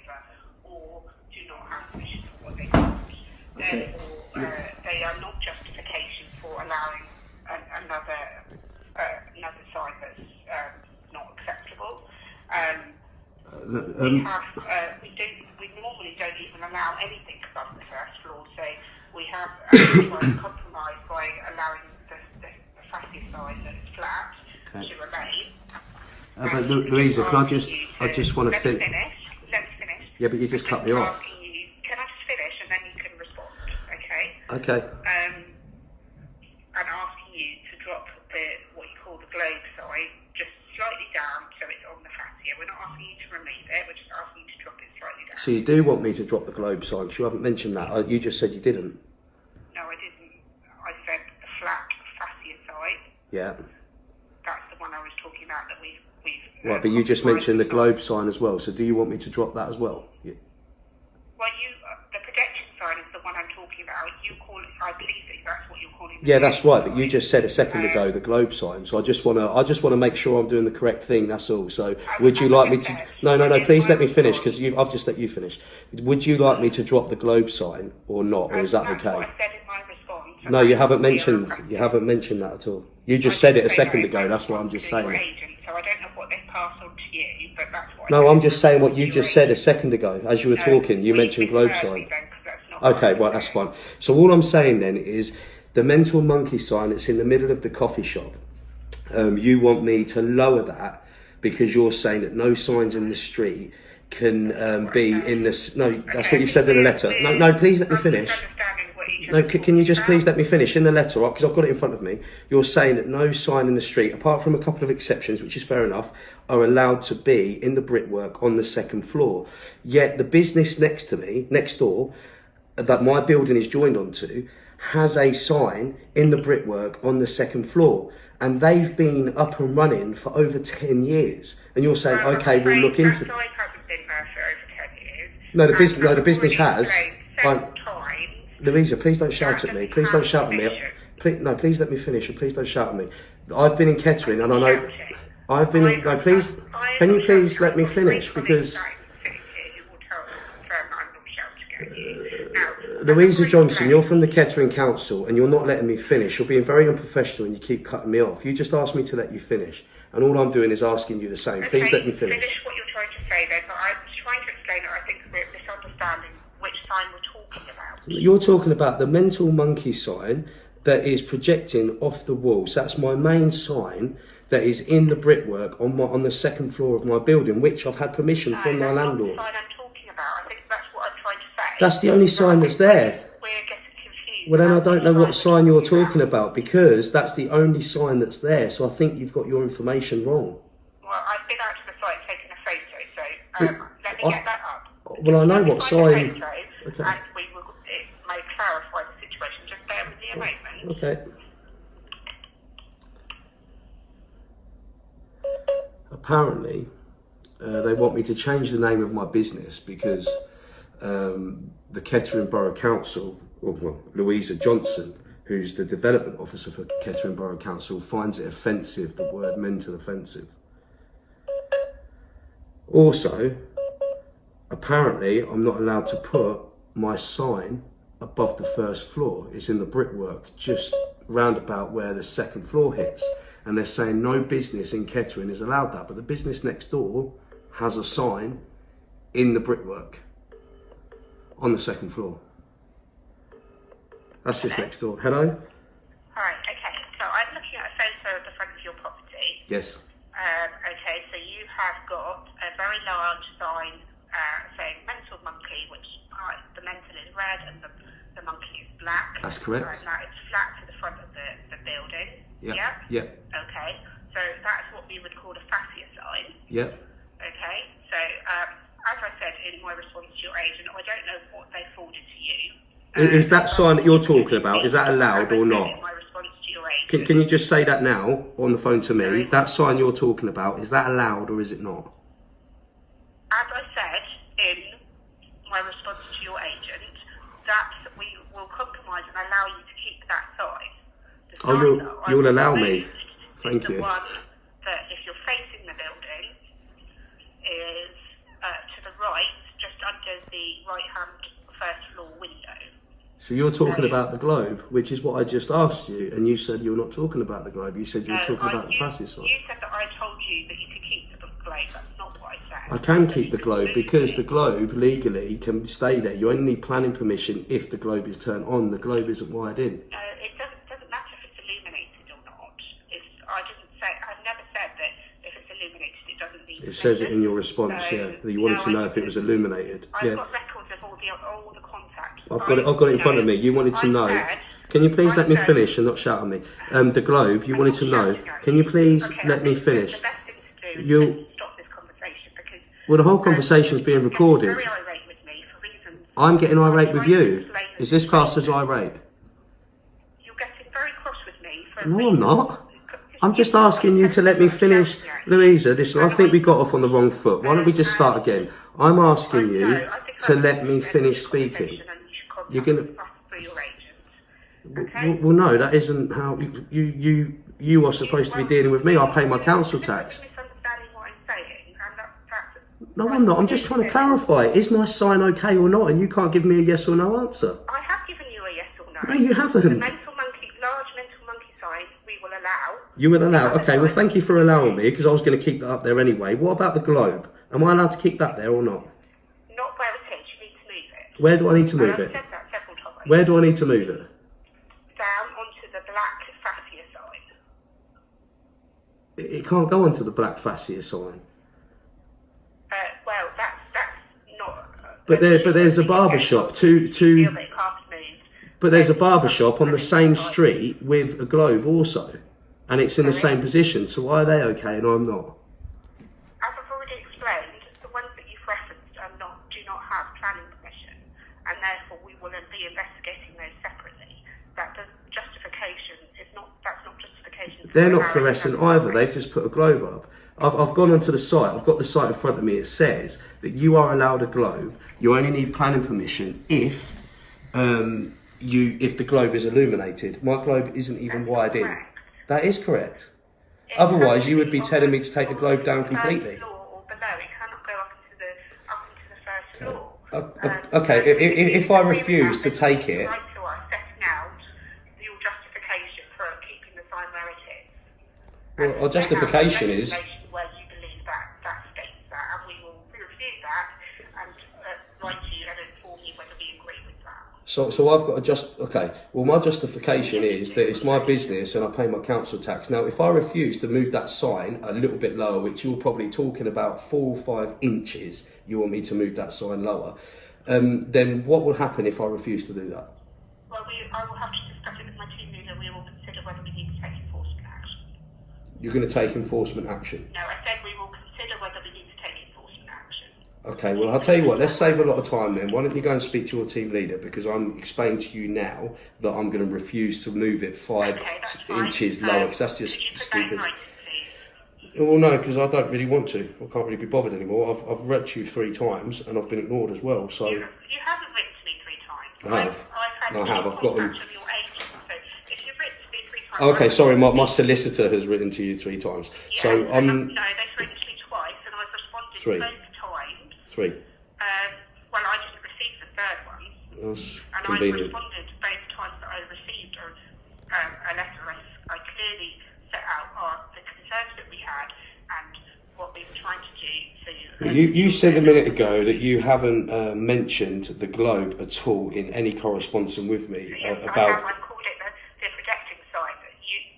over, or do not have permission for what they want. Therefore, they are not justification for allowing another sign that's not acceptable. We normally don't even allow anything above the first floor, so we have tried to compromise by allowing the fascia sign that is flat to remain. But Louisa, I just want to finish. Let me finish. Yeah, but you just cut me off. Can I just finish and then you can respond, okay? Okay. And asking you to drop what you call the globe sign just slightly down so it's on the fascia. We're not asking you to remove it, we're just asking you to drop it slightly down. So you do want me to drop the globe sign, because you haven't mentioned that. You just said you didn't. No, I didn't. I said the flat fascia sign. Yeah. That's the one I was talking about that we've Right, but you just mentioned the globe sign as well, so do you want me to drop that as well? Yeah. Well, the projection sign is the one I'm talking about. You call it, I believe that's what you're calling it. Yeah, that's right, but you just said a second ago the globe sign, so I just want to make sure I'm doing the correct thing, that's all. So would you like me to... No, please let me finish, because I've just let you finish. Would you like me to drop the globe sign or not, or is that okay? What I said in my response. No, you haven't mentioned that at all. You just said it a second ago, that's what I'm just saying. So I don't know what they've passed on to you, but that's what. No, I'm just saying what you just said a second ago. As you were talking, you mentioned globe sign. Okay, right, that's fine. So all I'm saying then is the mental monkey sign that's in the middle of the coffee shop. You want me to lower that because you're saying that no signs in the street can be in this. No, that's what you said in the letter. No, please let me finish. No, can you just please let me finish? In the letter, because I've got it in front of me, you're saying that no sign in the street, apart from a couple of exceptions, which is fair enough, are allowed to be in the brickwork on the second floor. Yet the business next door, that my building is joined onto, has a sign in the brickwork on the second floor. And they've been up and running for over 10 years. And you're saying, okay, we'll look into... That sign hasn't been there for over 10 years. No, the business has. Louisa, please don't shout at me. Please don't shout at me. Please let me finish, and please don't shout at me. I've been in Kettering, and I know... I've been in... No, please... Can you please let me finish, because... Louisa Johnson, you're from the Kettering Council, and you're not letting me finish. You're being very unprofessional, and you keep cutting me off. You just asked me to let you finish, and all I'm doing is asking you the same. Please let me finish. Finish what you're trying to say then, but I'm trying to explain that I think we're misunderstanding which sign we're talking about. You're talking about the mental monkey sign that is projecting off the walls. That's my main sign that is in the brickwork on the second floor of my building, which I've had permission from my landlord. That's not the sign I'm talking about. I think that's what I'm trying to say. That's the only sign that's there. We're getting confused. Well, then I don't know what sign you're talking about, because that's the only sign that's there. So I think you've got your information wrong. Well, I've been out to the site taking a photo, so let me get that up. Well, I know what sign... Okay. And it may clarify the situation. Just bear with me a moment. Okay. Apparently, they want me to change the name of my business because the Kettering Borough Council, well, Louisa Johnson, who's the development officer for Kettering Borough Council, finds it offensive, the word mental offensive. Also, apparently, I'm not allowed to put my sign above the first floor. It's in the brickwork, just round about where the second floor hits. And they're saying no business in Kettering is allowed that, but the business next door has a sign in the brickwork on the second floor. That's just next door. Hello? Alright, okay. So I'm looking at a photo of the front of your property. Yes. Okay, so you have got a very large sign saying mental monkey, which the mental is red and the monkey is black. That's correct. Right, now it's flat to the front of the building. Yep. Yeah? Yep. Okay, so that's what we would call a fascia sign. Yep. Okay, so as I said in my response to your agent, I don't know what they forwarded to you. Is that sign that you're talking about, is that allowed or not? In my response to your agent. Can you just say that now on the phone to me? That sign you're talking about, is that allowed or is it not? As I said in my response to your agent, that we will compromise and allow you to keep that sign. You'll allow me. Thank you. The one that, if you're facing the building, is to the right, just the right-hand first floor window. So you're talking about the globe, which is what I just asked you, and you said you're not talking about the globe. You said you were talking about the fascia sign. You said that I told you that you could keep the globe. That's not what I said. I can keep the globe because the globe legally can stay there. You only need planning permission if the globe is turned on. The globe isn't wired in. No, it doesn't matter if it's illuminated or not. I've never said that if it's illuminated it doesn't need. It says it in your response, that you wanted to know if it was illuminated. I've got records of all the contacts. I've got it in front of me. You wanted to know. Can you please let me finish and not shout at me? The globe, you wanted to know. Can you please let me finish? The best thing to do is stop this conversation because. Well, the whole conversation is being recorded. Very irate with me for reasons. I'm getting irate with you. Is this classed as irate? You're getting very cross with me for. No, I'm not. I'm just asking you to let me finish. Louisa, listen, I think we got off on the wrong foot. Why don't we just start again? I'm asking you to let me finish speaking. You're going to... Well, no, that isn't how... You are supposed to be dealing with me. I pay my council tax. No, I'm not. I'm just trying to clarify. Is my sign okay or not? And you can't give me a yes or no answer. I have given you a yes or no. No, you haven't. The large mental monkey sign we will allow. You will allow? Okay, well, thank you for allowing me, because I was going to keep that up there anyway. What about the globe? Am I allowed to keep that there or not? Not where it is. You need to move it. Where do I need to move it? I've said that several times. Where do I need to move it? Down onto the black fascia sign. It can't go onto the black fascia sign. Well, that's not. But there's a barber shop. But there's a barber shop on the same street with a globe also, and it's in the same position. So why are they okay and I'm not? As I've already explained, the ones that you've referenced do not have planning permission, and therefore we will be investigating those separately. That's not justification. They're not fluorescent either. They've just put a globe up. I've gone onto the site. I've got the site in front of me. It says that you are allowed a globe. You only need planning permission if the globe is illuminated. My globe isn't even wired in. That is correct. Otherwise, you would be telling me to take the globe down completely. Floor or below. It cannot go up into the first floor. Okay. If I refuse to take it. Right to us setting out your justification for keeping the sign where it is. Well, our justification is. Where you believe that states that, and we will review that and write to you and inform you whether we agree with that. So I've got to okay. Well, my justification is that it's my business and I pay my council tax. Now, if I refuse to move that sign a little bit lower, which you're probably talking about 4 or 5 inches, you want me to move that sign lower, then what will happen if I refuse to do that? Well, I will have to discuss it with my team leader. We will consider whether we need to take enforcement action. You're going to take enforcement action? No, I said we will consider whether we need to take enforcement action. Okay, well, I'll tell you what, let's save a lot of time then. Why don't you go and speak to your team leader, because I'm explaining to you now that I'm going to refuse to move it 5 inches lower, because that's just stupid. Well, no, because I don't really want to. I can't really be bothered anymore. I've read to you 3 times and I've been ignored as well, so... You haven't written to me 3 times. I have. I've got them. If you've written to me 3 times... Okay, sorry, my solicitor has written to you 3 times. Yeah, so, no, they've written to me twice and I've responded 3. both times. 3. Well, I didn't receive the third one. That's and convenient. I responded both times that I received a letter. I clearly set out the concerns that we had and what we were trying to do. You said a minute ago that you haven't mentioned the globe at all in any correspondence with me about... I called it the projecting sign.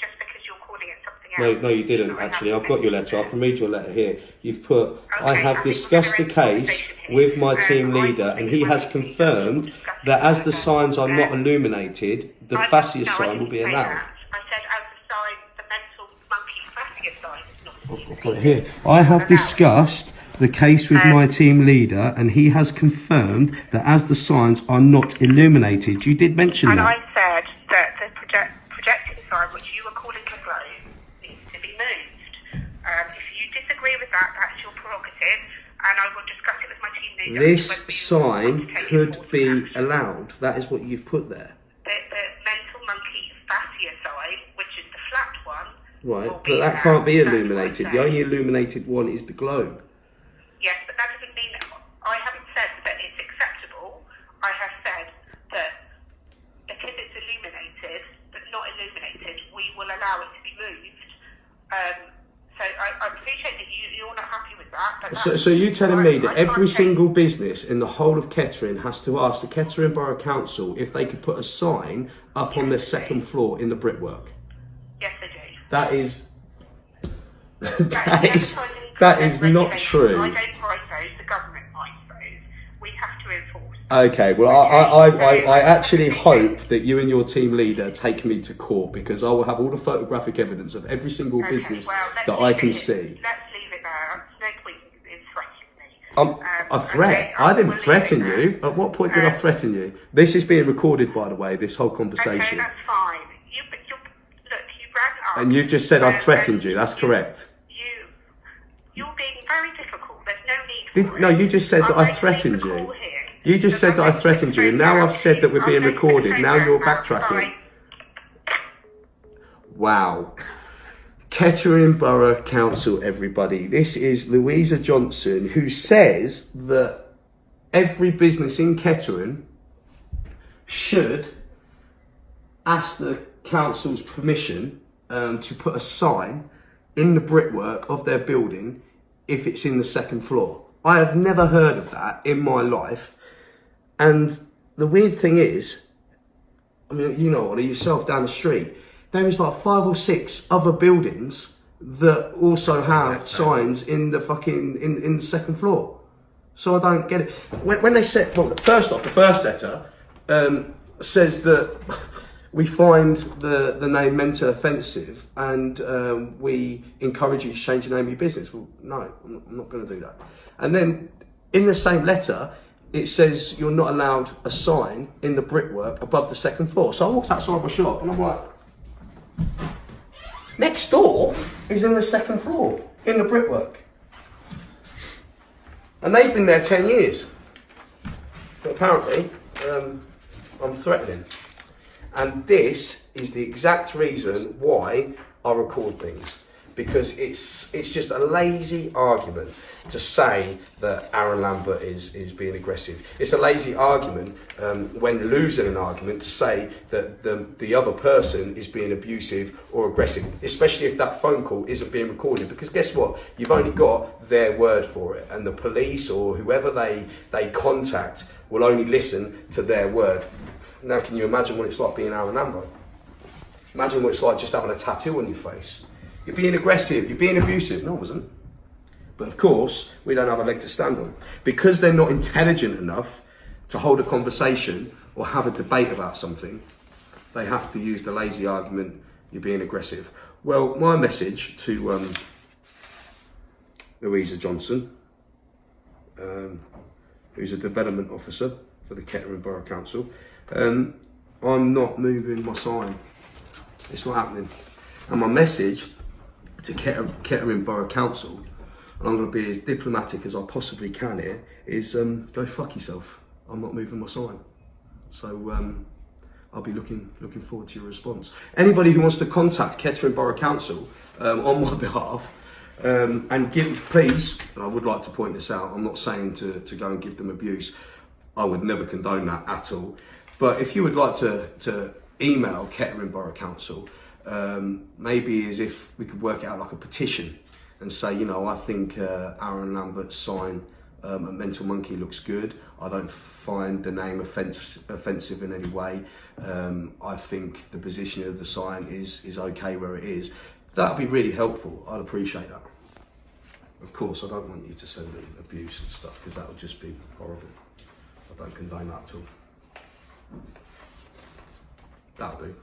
Just because you're calling it something else. No, you didn't actually. I've got your letter. I can read your letter here. You've put, I have discussed the case with my team leader and he has confirmed that as the signs are not illuminated, the fascia sign will be allowed. I said as the sign, the mental monkey fascia sign is not. I've got it here. I have discussed the case with my team leader and he has confirmed that as the signs are not illuminated. You did mention that. And I said that the projecting sign, which you were calling the globe, needs to be moved. If you disagree with that, that's your prerogative, and I will discuss it with my team leader. This sign could be allowed. That is what you've put there. The mental monkey fascia sign, which is the flat one. Right, but that can't be illuminated. The only illuminated one is the globe. Yes, but that doesn't mean I haven't said that it's So you're telling me that every single business in the whole of Kettering has to ask the Kettering Borough Council if they could put a sign up on their second floor in the brickwork? Yes, they do. That is that is not true. I don't write those, the government writes those. We have to enforce. Okay, well, I actually hope that you and your team leader take me to court, because I will have all the photographic evidence of every single business that I can see. Let's leave it there. There's no point in threatening me. A threat? I didn't threaten you. At what point did I threaten you? This is being recorded, by the way, this whole conversation. Okay, that's fine. Look, you rang up. And you've just said I threatened you, that's correct. You're being very difficult. There's no need for it. No, you just said that I threatened you. You just said that I threatened you, and now I've said that we're being recorded. Now you're backtracking. Wow. Kettering Borough Council, everybody. This is Louisa Johnson, who says that every business in Kettering should ask the council's permission to put a sign in the brickwork of their building if it's in the second floor. I have never heard of that in my life. And the weird thing is, I mean, you know, yourself down the street, there is like 5 or 6 other buildings that also have signs in the fucking, in the second floor. So I don't get it. When they said, well, first off, the first letter says that we find the name mental offensive, and we encourage you to change the name of your business. Well, no, I'm not going to do that. And then in the same letter, it says you're not allowed a sign in the brickwork above the second floor. So I walked outside my shop and I'm like, next door is in the second floor, in the brickwork. And they've been there 10 years. But apparently, I'm threatening. And this is the exact reason why I record things. Because it's just a lazy argument to say that Aarron Lambo is being aggressive. It's a lazy argument when losing an argument to say that the other person is being abusive or aggressive, especially if that phone call isn't being recorded. Because guess what? You've only got their word for it, and the police or whoever they contact will only listen to their word. Now, can you imagine what it's like being Aarron Lambo? Imagine what it's like just having a tattoo on your face. You're being aggressive, you're being abusive. No, I wasn't. But of course, we don't have a leg to stand on. Because they're not intelligent enough to hold a conversation or have a debate about something, they have to use the lazy argument, you're being aggressive. Well, my message to Louisa Johnson, who's a development officer for the Kettering Borough Council, I'm not moving my sign. It's not happening. And my message to Kettering Borough Council, and I'm going to be as diplomatic as I possibly can here, is go fuck yourself. I'm not moving my sign. So I'll be looking forward to your response. Anybody who wants to contact Kettering Borough Council on my behalf, and please, and I would like to point this out, I'm not saying to go and give them abuse. I would never condone that at all. But if you would like to email Kettering Borough Council, maybe as if we could work out like a petition and say, you know, I think Aarron Lambert's sign at Mental Monkey looks good. I don't find the name offensive in any way. I think the position of the sign is okay where it is. That would be really helpful. I'd appreciate that. Of course, I don't want you to send in abuse and stuff, because that would just be horrible. I don't condone that at all. That'll do.